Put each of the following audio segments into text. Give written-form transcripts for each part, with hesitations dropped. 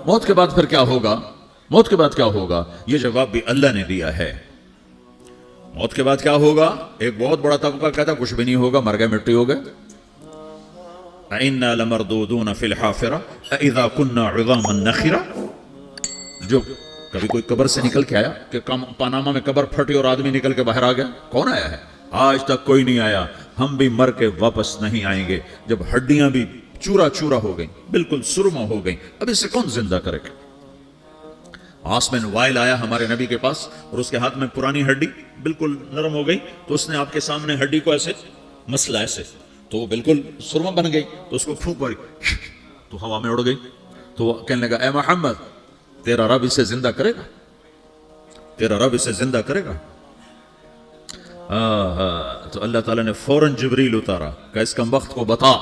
موت کے بعد پھر کیا ہوگا؟ موت کے بعد کیا ہوگا؟ یہ جواب بھی اللہ نے دیا ہے۔ موت کے بعد کیا ہوگا؟ ایک بہت بڑا طبقہ کہتا کچھ بھی نہیں ہوگا، مر گئے مٹی ہو گئے۔ اِنَّا لَمَرْدُودُونَ فِي الْحَافِرَةِ اَإِذَا كُنَّا عِظَامًا نَخِرَةً۔ جو کبھی کوئی قبر سے نکل کے آیا کہ پاناما میں قبر پھٹی اور آدمی نکل کے باہر آ گیا؟ کون آیا ہے؟ آج تک کوئی نہیں آیا۔ ہم بھی مر کے واپس نہیں آئیں گے جب ہڈیاں بھی چورا چورا ہو گئیں، بالکل سرما ہو گئیں، اب اسے کون زندہ کرے گا؟ عاص بن وائل آیا ہمارے نبی کے پاس اور اس کے ہاتھ میں پرانی ہڈی بالکل نرم ہو گئی، تو اس نے آپ کے سامنے ہڈی کو ایسے مسلا ایسے، تو وہ بالکل سرما بن گئی، تو اس کو پھونک پڑی تو ہوا میں اڑ گئی۔ تو وہ کہنے لگا اے محمد تیرا رب اسے زندہ کرے گا؟ تیرا رب اسے زندہ کرے گا؟ تو اللہ تعالیٰ نے فوراً جبریل اتارا کہ اس کمبخت کو بتا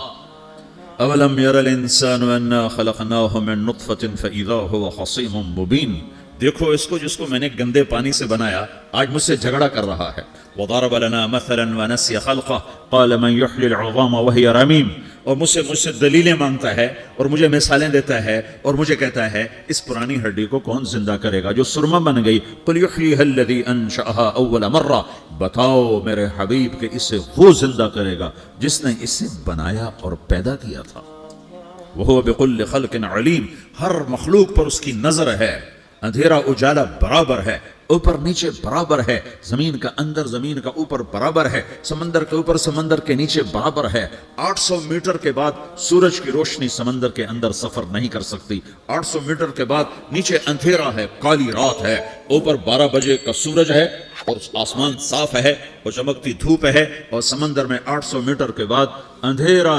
اولم یر الانسان انا خلقناہ من نطفۃ فاذا هو خصیم مبین، دیکھو اس کو جس کو میں نے گندے پانی سے بنایا آج مجھ سے جھگڑا کر رہا ہے۔ وضرب لنا مثلا ونسی خلقہ قال من یحیی العظام وہی رمیم، اور مجھ سے دلیلیں مانگتا ہے اور مجھے مثالیں دیتا ہے اور مجھے کہتا ہے اس پرانی ہڈی کو کون زندہ کرے گا جو سرما بن گئی؟ قل یحییھا الذی انشأھا اول مرہ، بتاؤ میرے حبیب کہ اسے وہ زندہ کرے گا جس نے اسے بنایا اور پیدا کیا تھا۔ وہو بکل خلق علیم، ہر مخلوق پر اس کی نظر ہے، اندھیرا اجالا برابر ہے، اوپر نیچے برابر ہے، زمین کا اندر زمین کا اوپر برابر ہے، سمندر کے اوپر سمندر کے نیچے برابر ہے۔ 800 میٹر کے بعد سورج کی روشنی سمندر کے اندر سفر نہیں کر سکتی، 800 میٹر کے بعد نیچے اندھیرا ہے، کالی رات ہے، اوپر 12 بجے کا سورج ہے اور آسمان صاف ہے اور چمکتی دھوپ ہے، اور سمندر میں 800 میٹر کے بعد اندھیرا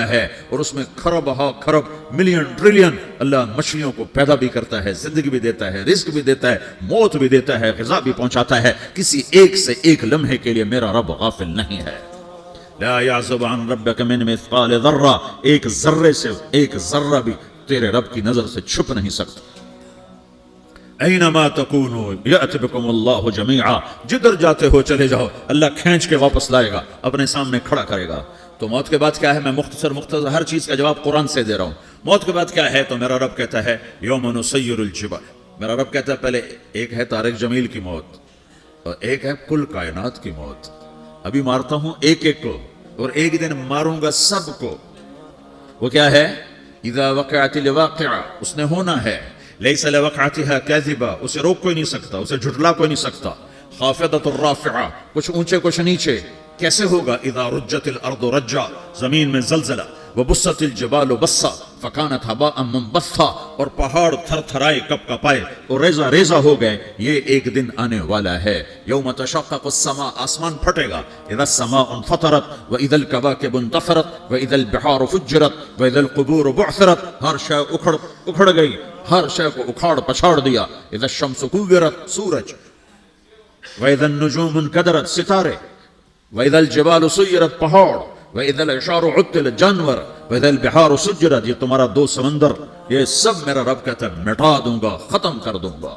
ہے اور اس میں کھرب ہا کھرب ملین ٹریلین اللہ مچھلیوں کو پیدا بھی کرتا ہے، زندگی بھی دیتا ہے، رزق بھی دیتا ہے، موت بھی دیتا ہے، غذا بھی پہنچاتا ہے۔ کسی ایک سے ایک لمحے کے لیے میرا رب غافل نہیں ہے۔ لا يعزب عن ربك من مثقال ذرہ، ایک ذرے سے ایک ذرہ بھی تیرے رب کی نظر سے چھپ نہیں سکتا۔ اینما تکونوا یأتی بکم اللہ جمیعا، جدھر جاتے ہو چلے جاؤ اللہ کھینچ کے واپس لائے گا، اپنے سامنے کھڑا کرے گا۔ تو موت کے بعد کیا ہے؟ میں مختصر ہر چیز کا جواب قرآن سے دے رہا ہوں۔ موت کے بعد کیا ہے؟ تو میرا رب کہتا ہے یوم نسیر الجبال، میرا رب کہتا ہے پہلے ایک ہے طارق جمیل کی موت اور ایک ہے کل کائنات کی موت۔ ابھی مارتا ہوں ایک ایک کو اور ایک دن ماروں گا سب کو۔ وہ کیا ہے؟ اذا وقعت الواقعہ، اس نے ہونا ہے، لیس لوقعتها کاذبہ، اسے روک کوئی نہیں سکتا، اسے جھٹلا کوئی نہیں سکتا۔ خافضۃ الرافعہ، کچھ اونچے کچھ نیچے۔ کیسے ہوگا؟ اذا رجت الارض رجا، زمین میں زلزلہ، وبست الجبال بسا فکانت هباء منبثا، اور پہاڑ تھر تھرائے کپ کپائے اور ریزہ ریزہ ہو گئے۔ یہ ایک دن آنے والا ہے۔ یوم تشقق السماء، آسمان پھٹے گا۔ اذا السماء انفطرت واذا الكواكب انتثرت واذا البحار فجرت واذا القبور بعثرت، ہر شے اکھڑ گئی، ہر شے کو اکھاڑ پچھاڑ دیا۔ اذا الشمس كورت، سورج، واذا النجوم انكدرت، ستارے، واذا الجبال سيرت، پہاڑ، وَإِذَا الْعِشَارُ عُطِّلَتْ، جانور، وَإِذَا الْبِحَارُ سُجِّرَتْ، یہ تمہارا دو سمندر، یہ سب میرا رب کہتا ہے مٹا دوں گا، ختم کر دوں گا،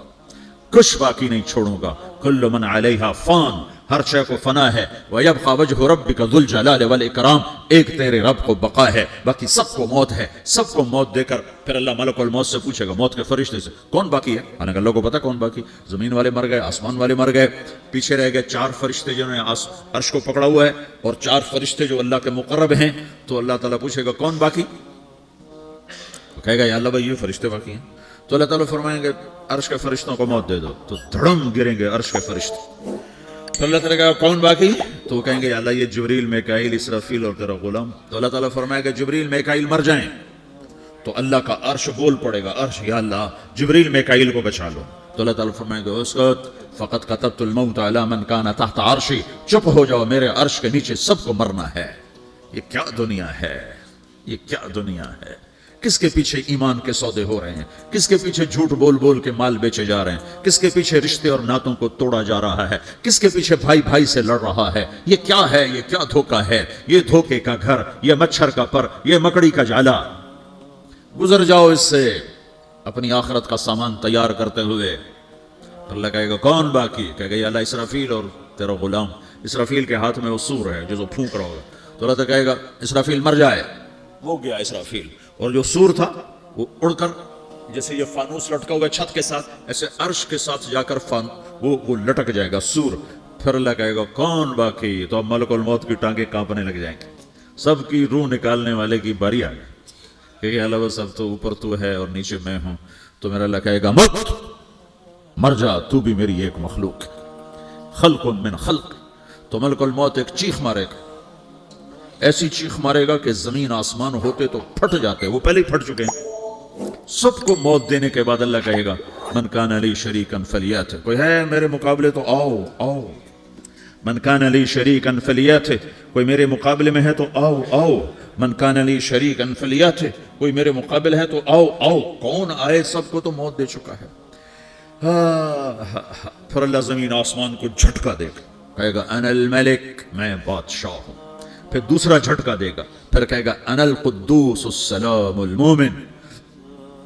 کچھ باقی نہیں چھوڑوں گا۔ كُلُّ مَنْ عَلَيْهَا فان، ہر شے کو فنا ہے۔ وَيَبْقَى وَجْهُ رَبِّكَ ذُو الْجَلَالِ وَالْإِكْرَامِ، ایک تیرے رب کو بقا ہے، باقی سب کو موت ہے۔ سب کو موت دے کر پھر اللہ ملک الموت سے پوچھے گا، موت کے فرشتے سے کون باقی ہے؟ حالانکہ اللہ کو پتا کون باقی؟ زمین والے مر گئے، آسمان والے مر گئے، پیچھے رہ گئے 4 فرشتے جنہوں نے عرش کو پکڑا ہوا ہے اور 4 فرشتے جو اللہ کے مقرب ہیں۔ تو اللہ تعالیٰ پوچھے گا کون باقی؟ تو کہے گا یا اللہ بھائی یہ فرشتے باقی ہیں۔ تو اللہ تعالیٰ فرمائیں گے عرش کے فرشتوں کو موت دے دو، تو دھڑم گریں گے عرش کے فرشتے۔ تو اللہ تعالیٰ کہا کون باقی؟ تو وہ کہیں گے یا اللہ یہ جبریل میکائیل اسرافیل اور تیرا غلام۔ تو اللہ تعالیٰ فرمائے گا جبریل میکائیل مر جائیں، تو اللہ کا عرش بول پڑے گا، عرش یا اللہ جبریل میکائیل کو بچا لو۔ تو اللہ تعالیٰ فرمائے گا اسکت فقط كتبت الموت على من كان تحت عرشی، چپ ہو جاؤ میرے عرش کے نیچے سب کو مرنا ہے۔ یہ کیا دنیا ہے، یہ کیا دنیا ہے؟ کس کے پیچھے ایمان کے سودے ہو رہے ہیں؟ کس کے پیچھے جھوٹ بول بول کے مال بیچے جا رہے ہیں؟ کس کے پیچھے رشتے اور ناتوں کو توڑا جا رہا ہے؟ کس کے پیچھے بھائی بھائی سے لڑ رہا ہے؟ یہ کیا ہے؟ یہ کیا دھوکہ ہے؟ یہ دھوکے کا گھر، یہ مچھر کا پر، یہ مکڑی کا جالا۔ گزر جاؤ اس سے اپنی آخرت کا سامان تیار کرتے ہوئے۔ اللہ کہے گا کون باقی؟ کہے گا یا اللہ اسرافیل اور تیرا غلام۔ اسرافیل کے ہاتھ میں وہ سور ہے جو پھونک رہا ہوگا۔ تو اللہ کہے گا اسرافیل مر جائے، وہ گیا اسرافیل، اور جو سور تھا وہ اڑ کر جیسے یہ فانوس لٹکا ہوا ہے چھت کے ساتھ، ایسے عرش کے ساتھ جا کر وہ لٹک جائے گا سور. پھر اللہ کہے گا کون باقی؟ تو اب ملک الموت کی ٹانگیں کانپنے لگ جائیں گے. سب کی روح نکالنے والے کی باری آ گئی کہ اللہ سب تو اوپر تو ہے اور نیچے میں ہوں. تو میرا اللہ کہے گا مت، مر جا، تو بھی میری ایک مخلوق ہے، خلق من خلق. تو ملک الموت ایک چیخ مارے گا، ایسی چیخ مارے گا کہ زمین آسمان ہوتے تو پھٹ جاتے، وہ پہلے ہی پھٹ چکے ہیں. سب کو موت دینے کے بعد اللہ کہے گا من کان علی شریکن فلیات، کوئی ہے میرے مقابلے تو آؤ آؤ. من کان علی شریکن فلیات، کوئی میرے مقابلے میں ہے تو آؤ آؤ. من کان علی شریکن فلیات، کوئی میرے مقابل ہے تو آؤ آؤ. کون آئے؟ سب کو تو موت دے چکا ہے. پھر اللہ زمین آسمان کو جھٹکا دے گا، کہے گا انا الملک، میں بادشاہ ہوں. پھر دوسرا جھٹکا دے گا، پھر کہے گا انا القدوس السلام المومن،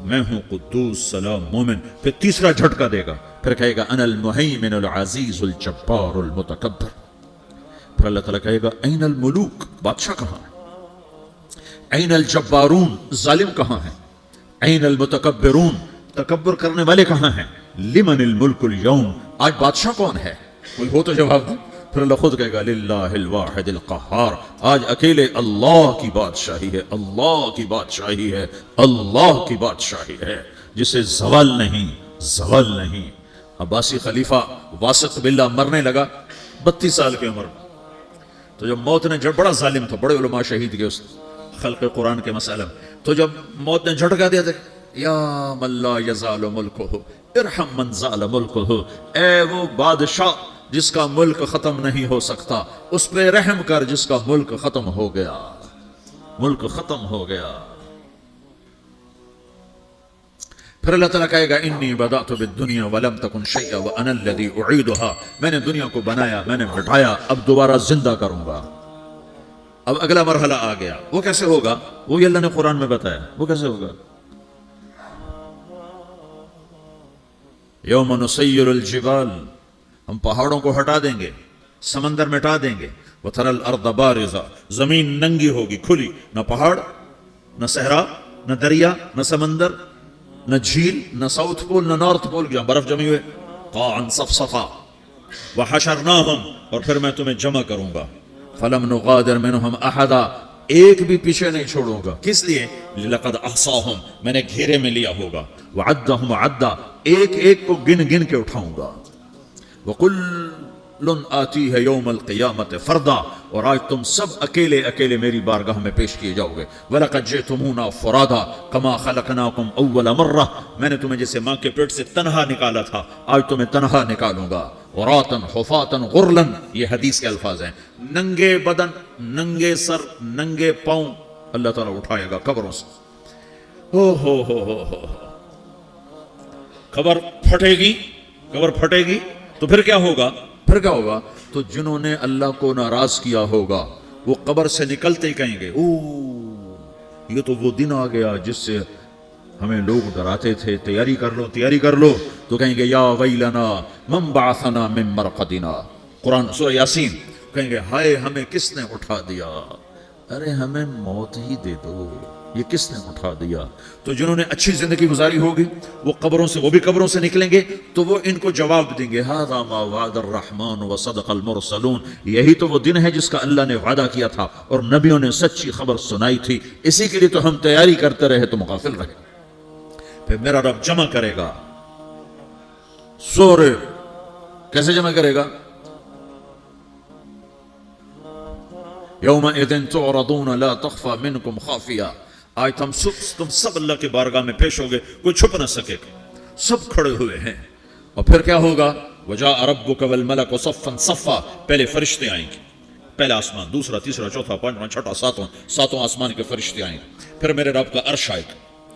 میں ہوں قدوس سلام مومن. پھر تیسرا جھٹکا دے گا، پھر کہے گا انا المہیمن العزیز الجبار المتکبر. پھر اللہ تعالیٰ کہے گا این الملوک، بادشاہ کہاں ہے؟ این الجبارون، ظالم کہاں ہے؟ این المتکبرون، تکبر کرنے والے کہاں ہیں؟ لمن الملک اليوم، آج بادشاہ کون ہے؟ کوئی ہو تو جواب دے. پھر اللہ خود کہے گا للہ الواحد القہار، آج اکیلے اللہ کی بادشاہی ہے، اللہ کی بادشاہی ہے، اللہ کی بادشاہی ہے جسے زوال نہیں، زوال نہیں. عباسی خلیفہ واسط باللہ مرنے لگا 32 سال کی عمر میں. تو جب موت نے بڑا ظالم تھا، بڑے علماء شہید گئے اس خلق قرآن کے مسئلہ میں. تو جب موت نے جھٹکا دیا تھا یا من لا یزال ملکہ ارحم من زال ملکہ، اے وہ بادشاہ جس کا ملک ختم نہیں ہو سکتا، اس پہ رحم کر جس کا ملک ختم ہو گیا، ملک ختم ہو گیا. پھر اللہ تعالیٰ کہے گا انی بدأت بالدنیا ولم تکن شیئا وانا الذی اعیدها، میں نے دنیا کو بنایا، میں نے مٹایا، اب دوبارہ زندہ کروں گا. اب اگلا مرحلہ آ گیا. وہ کیسے ہوگا؟ وہی اللہ نے قرآن میں بتایا. وہ کیسے ہوگا؟ یوم نسیر الجبال، ہم پہاڑوں کو ہٹا دیں گے، سمندر مٹا دیں گے. وتری الارض بارزہ، زمین ننگی ہوگی، کھلی، نہ پہاڑ، نہ صحرا، نہ دریا، نہ سمندر، نہ جھیل، نہ ساؤتھ پول، نہ نارتھ پول جہاں برف جمی ہوئے. قاعا صفصفا وحشرناہم، اور پھر میں تمہیں جمع کروں گا. فلم نغادر منہم احدا، ایک بھی پیچھے نہیں چھوڑوں گا. کس لیے؟ لقد احصاہم، میں نے گھیرے میں لیا ہوگا. وعدہم عدا، ایک ایک کو گن گن کے اٹھاؤں گا. وَكُلٌّ آتِيهَ يَوْمَ الْقِيَامَةِ فَرْدًا، اور آج تم سب اکیلے اکیلے میری بارگاہ میں پیش کیے جاؤ گے. وَلَقَدْ جِئْتُمُونَا فُرَادًا كَمَا خَلَقْنَاكُمْ أَوَّلَ مَرَّةٍ، میں نے تمہیں جیسے ماں کے پیٹ سے تنہا نکالا تھا، آج تمہیں تنہا نکالوں گا. عُرَاةً حُفَاةً غُرْلًا، یہ حدیث کے الفاظ ہیں. ننگے بدن، ننگے سر، ننگے پاؤں اللہ تعالیٰ اٹھائے گا قبروں سے. ہو قبر پھٹے گی، قبر پھٹے گی تو پھر کیا ہوگا؟ پھر کیا ہوگا؟ تو جنہوں نے اللہ کو ناراض کیا ہوگا وہ قبر سے نکلتے ہی کہیں گے یہ تو وہ دن آ گیا جس سے ہمیں لوگ ڈراتے تھے، تیاری کر لو تیاری کر لو. تو کہیں گے یا ویلنا من بعثنا من مرقدنا، قرآن سورہ یاسین. کہیں گے ہائے ہمیں کس نے اٹھا دیا، ارے ہمیں موت ہی دے دو، یہ کس نے اٹھا دیا. تو جنہوں نے اچھی زندگی گزاری ہوگی وہ قبروں سے، وہ بھی قبروں سے نکلیں گے تو وہ ان کو جواب دیں گے ھذا ما وعد الرحمن وصدق المرسلون، یہی تو وہ دن ہے جس کا اللہ نے وعدہ کیا تھا اور نبیوں نے سچی خبر سنائی تھی، اسی کے لیے تو ہم تیاری کرتے رہے، تم غافل رہے. پھر میرا رب جمع کرے گا سورے. کیسے جمع کرے گا؟ یومئذ تعرضون لا تخفى منکم خافیہ، آج تم سب اللہ کے بارگاہ میں پیش ہوگے، کوئی چھپ نہ سکے گا، سب کھڑے ہوئے ہیں. اور پھر کیا ہوگا؟ وجاء ربک والملک صفا صفا، پہلے فرشتے آئیں گے، پہلا آسمان، دوسرا، تیسرا، چوتھا، پانچواں، چھٹا، ساتواں آسمان کے فرشتے آئیں گے. پھر میرے رب کا عرش آئے گا.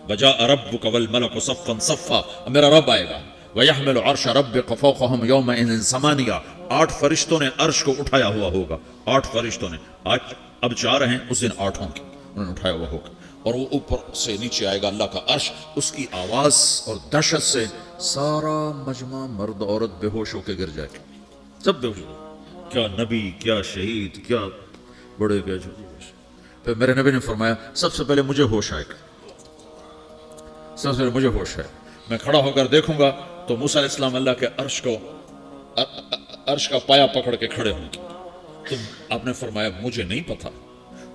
وجاء ربک والملک صفا صفا، میرا رب آئے گا. وَيَحْمِلُ عَرْشَ رَبِّكَ فَوْقَهُمْ يَوْمَئِذٍ ثَمَانِيَةٌ، 8 فرشتوں نے عرش کو اٹھایا ہوا ہوگا. 8 فرشتوں نے، آج اب 4 ہیں، اس دن 8 ہوں گے، انہوں نے اٹھایا ہوا ہوگا. اور وہ اوپر سے نیچے آئے گا اللہ کا عرش، اس کی آواز اور دہشت سے سارا مجمع مرد عورت بے ہوش ہو کے گر جائے گا، سب بے ہوش ہو. کیا نبی، کیا شہید، کیا بڑے، کیا چھوٹے. پھر میرے نبی نے فرمایا سب سے پہلے مجھے ہوش آئے گا. سب سے پہلے مجھے ہوش ہے، میں کھڑا ہو کر دیکھوں گا تو موسیٰ علیہ السلام اللہ کے عرش کا پایا پکڑ کے کھڑے ہوں گے۔ تو آپ نے فرمایا مجھے نہیں پتا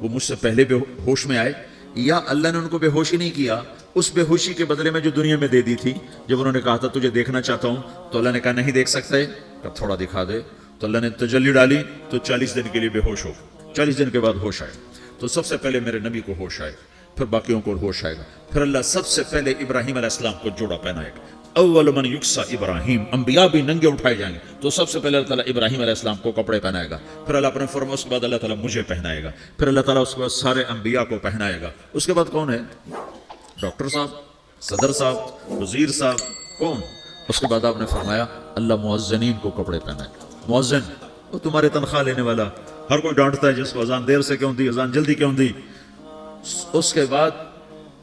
وہ مجھ سے پہلے بے ہوش میں آئے یا اللہ نے ان کو بے ہوشی نہیں کیا، اس بے ہوشی کے بدلے میں جو دنیا میں دے دی تھی۔ جب انہوں نے کہا تھا تجھے دیکھنا چاہتا ہوں تو اللہ نے کہا نہیں دیکھ سکتے، کہ تھوڑا دکھا دے، تو اللہ نے تجلی ڈالی تو 40 دن کے لیے بے ہوش ہو، 40 دن کے بعد ہوش آئے۔ تو سب سے پہلے میرے نبی کو ہوش آئے، پھر باقیوں کو ہوش آئے گا، پھر اللہ سب سے پہلے ابراہیم علیہ السلام کو جوڑا پہنائے گا۔ اول من یکسا ابراہیم، انبیاء بھی ننگے اٹھائے جائیں گے تو سب سے پہلے اللہ تعالیٰ ابراہیم علیہ السلام کو کپڑے پہنائے گا، پھر اللہ اپنے فرما اس کے بعد اللہ تعالیٰ مجھے پہنائے گا، پھر اللہ تعالیٰ اس کے بعد سارے انبیاء کو پہنائے گا۔ اس کے بعد کون ہے؟ ڈاکٹر صاحب، صدر صاحب، وزیر صاحب، کون؟ اس کے بعد آپ نے فرمایا اللہ مؤذنین کو کپڑے پہنائے گا۔ مؤذن وہ تمہارے تنخواہ لینے والا، ہر کوئی ڈانٹتا ہے جس کو اذان دیر سے کیوں دی، اذان جلدی کیوں دی۔ اس کے بعد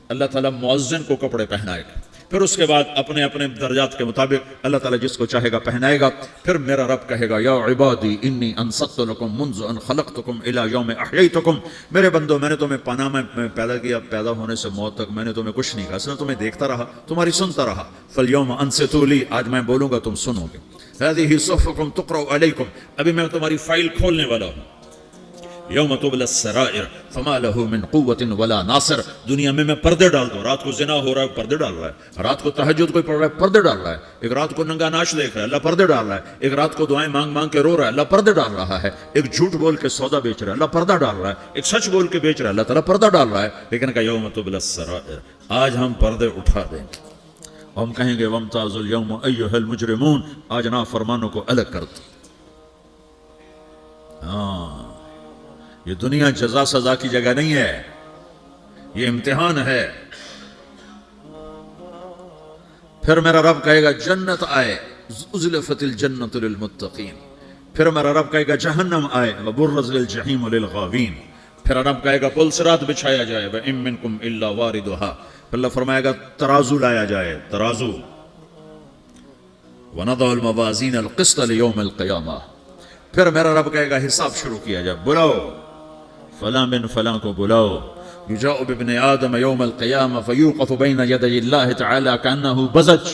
اللہ تعالیٰ مؤذن کو کپڑے پہنائے گا، پھر اس کے بعد اپنے اپنے درجات کے مطابق اللہ تعالیٰ جس کو چاہے گا پہنائے گا۔ پھر میرا رب کہے گا یا عبادی انی انصت لکم منذ ان خلقتکم الی یوم احییتکم، میرے بندو میں نے تمہیں پناہ میں پیدا کیا، پیدا ہونے سے موت تک میں نے تمہیں کچھ نہیں کہا، صرف تمہیں دیکھتا رہا، تمہاری سنتا رہا۔ فالیوم انصتوا لی، آج میں بولوں گا تم سنو گے۔ ہذہ صحفکم تقرأ علیکم، ابھی میں تمہاری فائل کھولنے والا ہوں۔ یوم تبلی السرائر فما لہ من قوت ولا ناصر، دنیا میں پردے ڈال دو، رات کو زنا ہو رہا ہے پردے ڈال رہا ہے، رات کو تہجد کوئی پڑھ رہا ہے پردے ڈال رہا ہے، ایک رات کو ننگا ناچ دیکھ رہا ہے اللہ پردے ڈال رہا ہے، ایک رات کو دعائیں مانگ مانگ کے رو رہا ہے اللہ پردے ڈال رہا ہے، ایک جھوٹ بول کے سودا بیچ رہا ہے اللہ پردہ ڈال رہا ہے، ایک سچ بول کے بیچ رہا ہے اللہ تعالیٰ پردہ ڈال رہا ہے۔ لیکن کہ یوم تبلی السرائر، آج ہم پردے اٹھا دیں گے، ہم کہیں گے وامتازوا اليوم ایھا المجرمون، آج نافرمانوں کو الگ کر دو۔ ہاں، یہ دنیا جزا سزا کی جگہ نہیں ہے، یہ امتحان ہے۔ پھر میرا رب کہے گا جنت آئے، ازلفت الجنت للمتقین، پھر میرا رب کہے گا جہنم آئے، وبرزت الجحیم للغاوین، پھر رب کہے گا پل صراط بچھایا جائے، وَإِن مِّنكُمْ إِلَّا وَارِدُهَا، پھر اللہ فرمائے گا ترازو لایا جائے، ترازو، وَنَضَعُ الْمَوَازِينَ الْقِسْطَ لِيَوْمِ الْقِيَامَةِ، پھر میرا رب کہے گا حساب شروع کیا جائے، بلاؤ فلاں بن فلاں کو بلاؤ، یجاء بابن آدم یوم القیامہ فیوقف بین یدی اللہ تعالی کانہ بزج،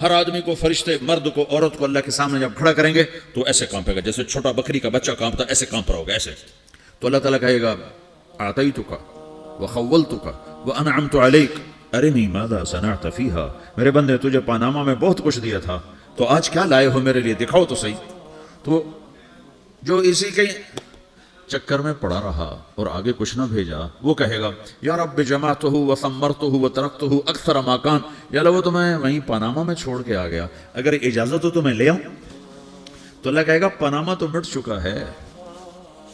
ہر آدمی کو، فرشتے، مرد کو، عورت کو اللہ کے سامنے جب کھڑا کریں گے تو ایسے کانپے گا جیسے چھوٹا بکری کا بچہ کانپتا، ایسے کانپ رہا ہوگا ایسے۔ تو اللہ تعالیٰ کہے گا اعطیتک وخولتک وانعمت علیک ارنی ماذا صنعت فیہا، میرے بندے تجھے پاناما میں بہت کچھ دیا تھا تو آج کیا لائے ہو میرے لیے، دکھاؤ تو صحیح۔ تو جو اسی کے چکر میں پڑا رہا اور آگے کچھ نہ بھیجا، وہ کہے گا یا رب جمعتہ وثمرتہ وترکتہ اکثر ما کان، یا اللہ وہ تو میں وہیں پاناما میں چھوڑ کے آ گیا، اگر اجازت ہو تو میں لے آؤں۔ تو اللہ کہے گا پاناما تو مٹ چکا ہے،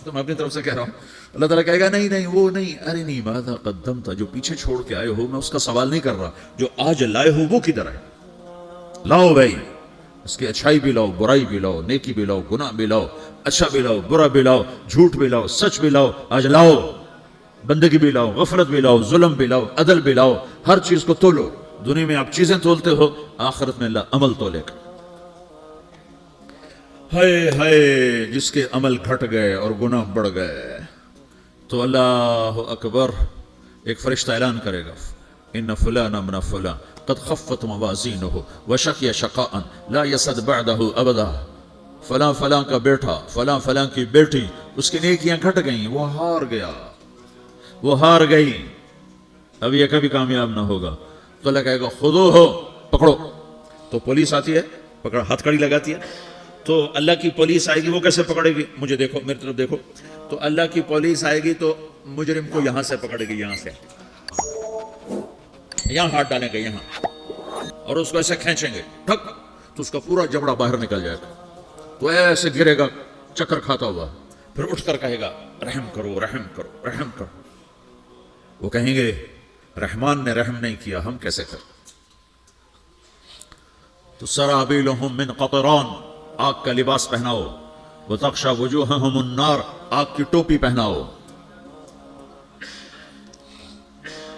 تو میں اپنی طرف سے کہہ رہا ہوں۔ اللہ تعالیٰ کہے گا نہیں نہیں وہ نہیں، ارنی ماذا قدمت، جو پیچھے چھوڑ کے آئے ہو میں اس کا سوال نہیں کر رہا، جو آج لائے ہو وہ کدھر ہے، لاؤ بھائی، اس کی اچھائی بھی لاؤ، برائی بھی لاؤ، نیکی بھی لاؤ، گناہ بھی لاؤ، اچھا بھی لاؤ، برا بھی لاؤ، جھوٹ بھی لاؤ، سچ بھی لاؤ، آج لاؤ، بندگی بھی لاؤ، غفلت بھی لاؤ، ظلم بھی لاؤ، عدل بھی لاؤ، ہر چیز کو تولو۔ دنیا میں آپ چیزیں تولتے ہو، آخرت میں اللہ عمل تولے گا۔ ہائے ہائے جس کے عمل گھٹ گئے اور گناہ بڑھ گئے، تو اللہ اکبر، ایک فرشتہ اعلان کرے گا ان فلان من فلان قد خفت موازینہ وشقی شقاء لا یسد بعدہ ابدا، فلاں فلاں کا بیٹا، فلاں فلاں کی بیٹی، اس کی نیکیاں گھٹ گئیں، وہ ہار گیا، وہ ہار گئی، اب یہ کبھی کامیاب نہ ہوگا۔ تو اللہ کہے گا خودو ہو، پکڑو۔ تو پولیس آتی ہے، پکڑ، ہتھ کڑی لگاتی ہے، تو اللہ کی پولیس آئے گی، وہ کیسے پکڑے گی؟ مجھے دیکھو، میری طرف دیکھو، تو اللہ کی پولیس آئے گی تو مجرم کو یہاں سے پکڑے گی، یہاں سے، یہاں ہاتھ ڈالیں گے یہاں، اور اس کو ایسے کھینچیں گے ٹھک، تو اس کا پورا جبڑا باہر نکل جائے گا، تو ایسے گرے گا چکر کھاتا ہوا، پھر اٹھ کر کہے گا رحم کرو، رحم کرو، رحم کرو۔ وہ کہیں گے رحمان نے رحم نہیں کیا، ہم کیسے کریں؟ تو سرابیلہم من قطران، آگ کا لباس پہناؤ، وتغشی وجوہہم النار، آگ کی ٹوپی پہناؤ۔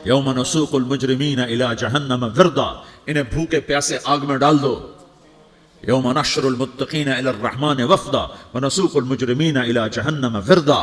یوم نسوق المجرمین الی جہنم وردا، انہیں بھوکے پیاسے آگ میں ڈال دو۔ یوم نحشر المتقین الی الرحمن وفدا ونسوق المجرمین الی جہنم وردا،